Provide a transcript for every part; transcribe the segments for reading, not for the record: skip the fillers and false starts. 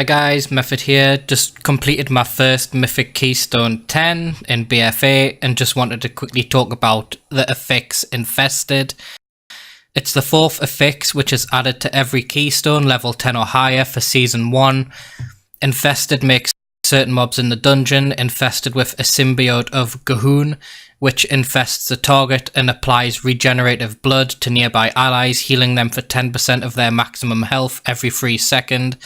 Hi guys, Method here. Just completed my first Mythic Keystone 10 in BFA and just wanted to quickly talk about the affix Infested. It's the 4th affix which is added to every Keystone level 10 or higher for Season 1. Infested makes certain mobs in the dungeon infested with a symbiote of Gahun, which infests the target and applies regenerative blood to nearby allies, healing them for 10% of their maximum health every 3 seconds.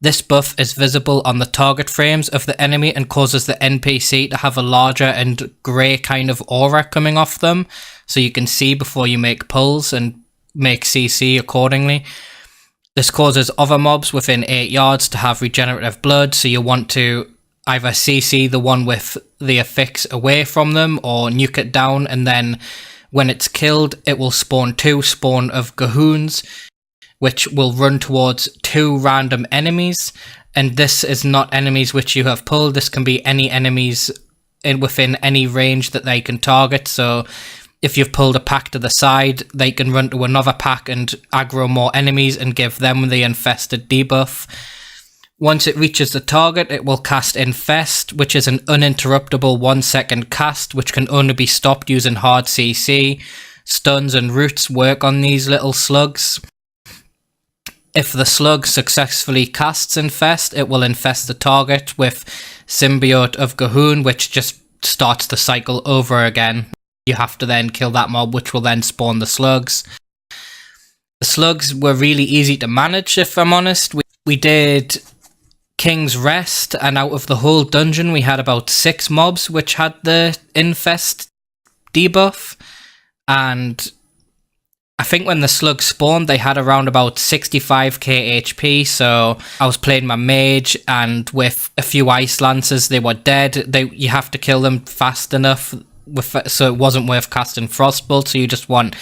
This buff is visible on the target frames of the enemy and causes the NPC to have a larger and grey kind of aura coming off them, so you can see before you make pulls and make CC accordingly. This causes other mobs within 8 yards to have regenerative blood, so you want to either CC the one with the affix away from them or nuke it down, and then when it's killed it will spawn 2 spawn of Gahoons, which will run towards 2 random enemies, and this is not enemies which you have pulled. This can be any enemies within any range that they can target. So if you've pulled a pack to the side, they can run to another pack and aggro more enemies and give them the infested debuff. Once it reaches the target, it will cast Infest, which is an uninterruptible 1-second cast, which can only be stopped using hard CC. Stuns and roots work on these little slugs. If the slug successfully casts Infest, it will infest the target with Symbiote of Gahun, which just starts the cycle over again. You have to then kill that mob, which will then spawn the slugs. The slugs were really easy to manage, if I'm honest. We did King's Rest, and out of the whole dungeon we had about 6 mobs which had the Infest debuff, and I think when the slugs spawned, they had around about 65k HP, so I was playing my mage, and with a few ice lancers, they were dead. You have to kill them fast enough, so it wasn't worth casting Frostbolt, so you just want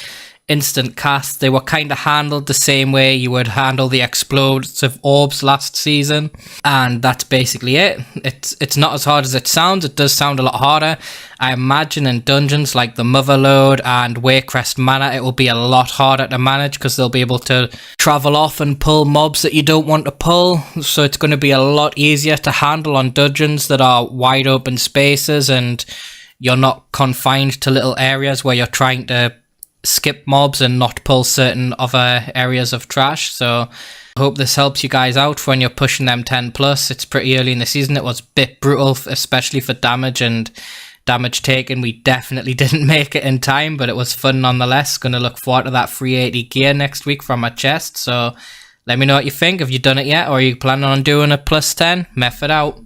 instant cast. They were kind of handled the same way you would handle the explosive orbs last season, and that's basically it. It's not as hard as it sounds. It does sound a lot harder. I imagine in dungeons like the Motherlode and Waycrest Manor, it will be a lot harder to manage because they'll be able to travel off and pull mobs that you don't want to pull, so it's going to be a lot easier to handle on dungeons that are wide open spaces and you're not confined to little areas where you're trying to skip mobs and not pull certain other areas of trash. So I hope this helps you guys out when you're pushing them 10 plus. It's pretty early in the season. It was a bit brutal, especially for damage and damage taken. We definitely didn't make it in time, but it was fun nonetheless. Going to look forward to that 380 gear next week from my chest. So let me know what you think. Have you done it yet, or are you planning on doing a plus 10? Method out.